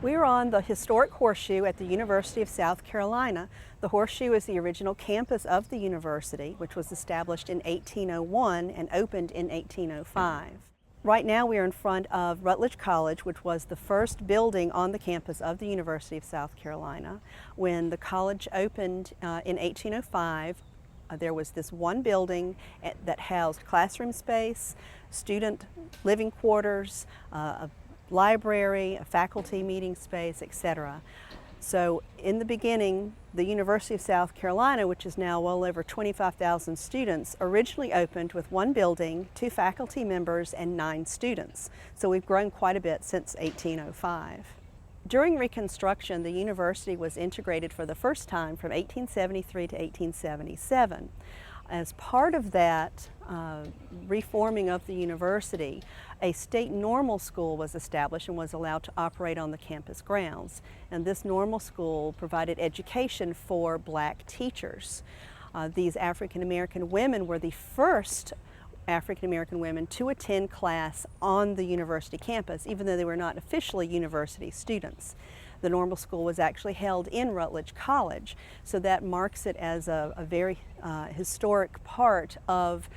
We are on the historic Horseshoe at the University of South Carolina. The Horseshoe is the original campus of the university, which was established in 1801 and opened in 1805. Right now we are in front of Rutledge College, which was the first building on the campus of the University of South Carolina. When the college opened in 1805, there was this one building that housed classroom space, student living quarters, a library, a faculty meeting space, etc. So in the beginning, the University of South Carolina, which is now well over 25,000 students, originally opened with one building, 2 faculty members, and 9 students. So we've grown quite a bit since 1805. During Reconstruction, the university was integrated for the first time from 1873 to 1877. As part of that reforming of the university, a state normal school was established and was allowed to operate on the campus grounds. And this normal school provided education for black teachers. These African American women were the first African American women to attend class on the university campus, even though they were not officially university students. The normal school was actually held in Rutledge College, so that marks it as a very historic part of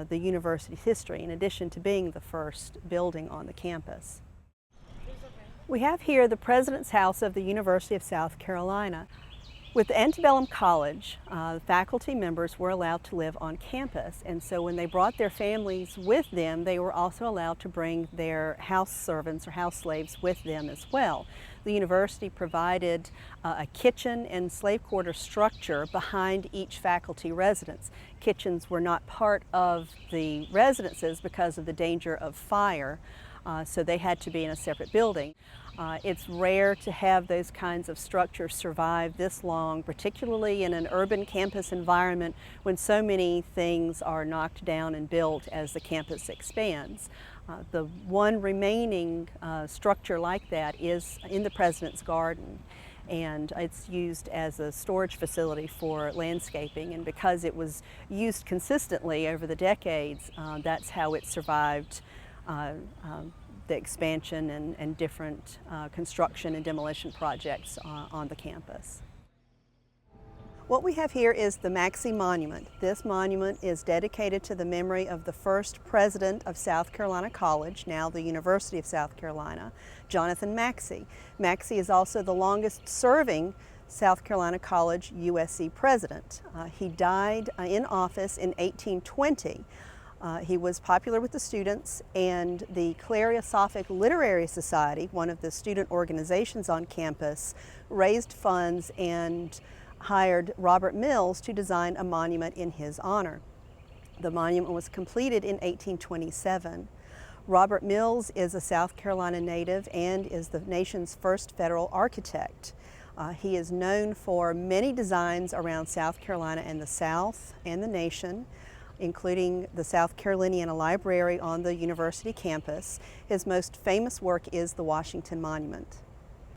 the university's history, in addition to being the first building on the campus. We have here the President's House of the University of South Carolina. With the antebellum college, faculty members were allowed to live on campus, and so when they brought their families with them, they were also allowed to bring their house servants or house slaves with them as well. The university provided a kitchen and slave quarter structure behind each faculty residence. Kitchens were not part of the residences because of the danger of fire, so they had to be in a separate building. It's rare to have those kinds of structures survive this long, particularly in an urban campus environment when so many things are knocked down and built as the campus expands. The one remaining structure like that is in the President's Garden, and it's used as a storage facility for landscaping, and because it was used consistently over the decades, that's how it survived the expansion and different construction and demolition projects on the campus. What we have here is the Maxi Monument. This monument is dedicated to the memory of the first president of South Carolina College, now the University of South Carolina, Jonathan Maxi. Maxi is also the longest serving South Carolina College USC president. He died in office in 1820. He was popular with the students, and the Clariosophic Literary Society, one of the student organizations on campus, raised funds and hired Robert Mills to design a monument in his honor. The monument was completed in 1827. Robert Mills is a South Carolina native and is the nation's first federal architect. He is known for many designs around South Carolina and the South and the nation, including the South Caroliniana Library on the university campus. His most famous work is the Washington Monument.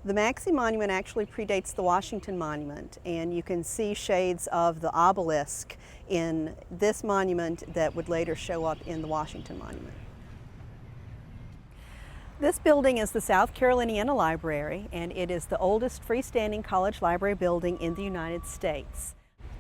The Maxi Monument actually predates the Washington Monument, and you can see shades of the obelisk in this monument that would later show up in the Washington Monument. This building is the South Caroliniana Library, and it is the oldest freestanding college library building in the United States.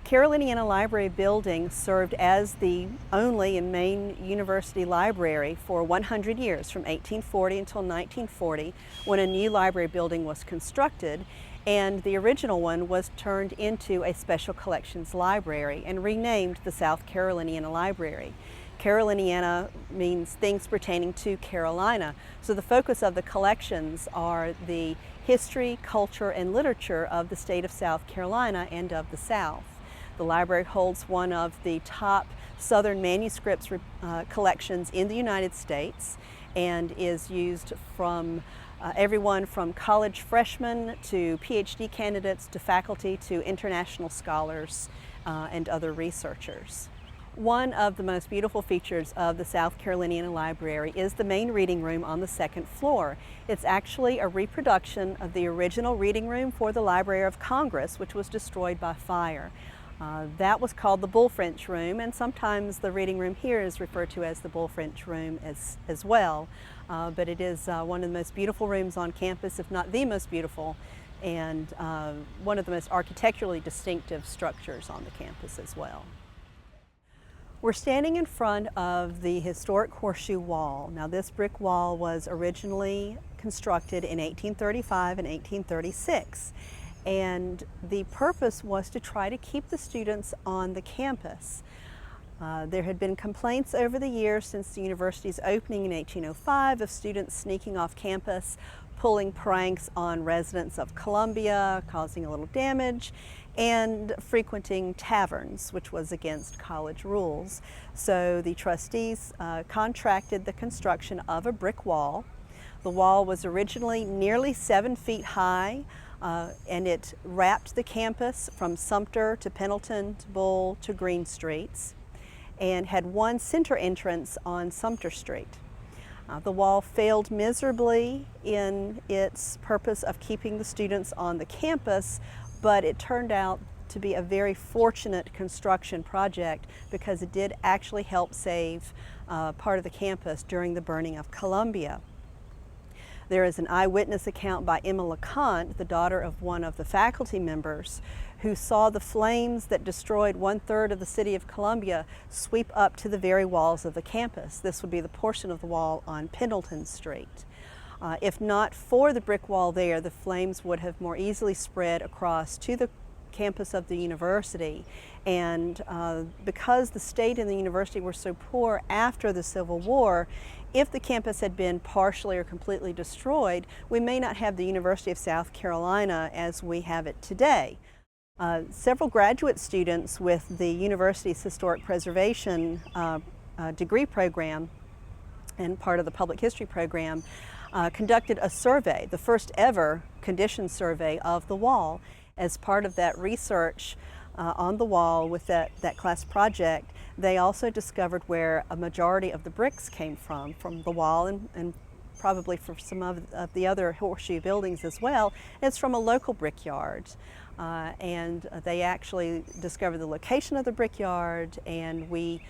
Caroliniana Library Building served as the only and main university library for 100 years, from 1840 until 1940, when a new library building was constructed, and the original one was turned into a special collections library and renamed the South Caroliniana Library. Caroliniana means things pertaining to Carolina, so the focus of the collections are the history, culture, and literature of the state of South Carolina and of the South. The library holds one of the top Southern manuscripts collections in the United States, and is used from everyone from college freshmen to PhD candidates to faculty to international scholars and other researchers. One of the most beautiful features of the South Caroliniana Library is the main reading room on the second floor. It's actually a reproduction of the original reading room for the Library of Congress, which was destroyed by fire. That was called the Bullfinch Room, and sometimes the reading room here is referred to as the Bullfinch Room as well. But it is one of the most beautiful rooms on campus, if not the most beautiful, and one of the most architecturally distinctive structures on the campus as well. We're standing in front of the historic Horseshoe Wall. Now, this brick wall was originally constructed in 1835 and 1836. And the purpose was to try to keep the students on the campus. There had been complaints over the years since the university's opening in 1805 of students sneaking off campus, pulling pranks on residents of Columbia, causing a little damage, and frequenting taverns, which was against college rules. So the trustees contracted the construction of a brick wall. The wall was originally nearly 7 feet high, and it wrapped the campus from Sumter to Pendleton to Bull to Green Streets, and had one center entrance on Sumter Street. The wall failed miserably in its purpose of keeping the students on the campus, but it turned out to be a very fortunate construction project because it did actually help save part of the campus during the burning of Columbia. There is an eyewitness account by Emma LeConte, the daughter of one of the faculty members, who saw the flames that destroyed 1/3 of the city of Columbia sweep up to the very walls of the campus. This would be the portion of the wall on Pendleton Street. If not for the brick wall there, the flames would have more easily spread across to the campus of the university. And because the state and the university were so poor after the Civil War, if the campus had been partially or completely destroyed, we may not have the University of South Carolina as we have it today. Several graduate students with the university's historic preservation degree program and part of the public history program conducted a survey, the first ever condition survey of the wall. As part of that research on the wall with that class project, they also discovered where a majority of the bricks came from the wall and probably from some of the other Horseshoe buildings as well. It's from a local brickyard. And they actually discovered the location of the brickyard, and we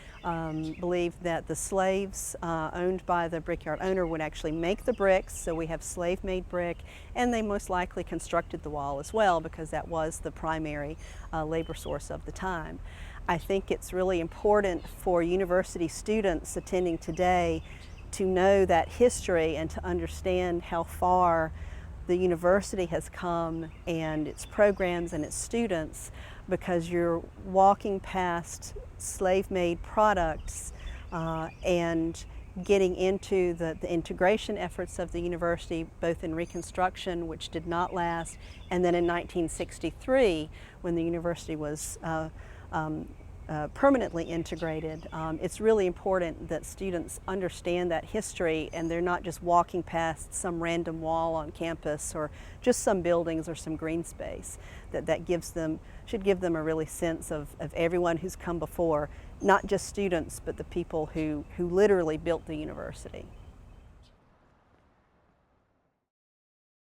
believe that the slaves owned by the brickyard owner would actually make the bricks, so we have slave-made brick, and they most likely constructed the wall as well because that was the primary labor source of the time. I think it's really important for university students attending today to know that history and to understand how far the university has come and its programs and its students, because you're walking past slave-made products and getting into the integration efforts of the university, both in Reconstruction, which did not last, and then in 1963 when the university was permanently integrated. It's really important that students understand that history and they're not just walking past some random wall on campus or just some buildings or some green space. That should give them a really sense of everyone who's come before, not just students, but the people who literally built the university.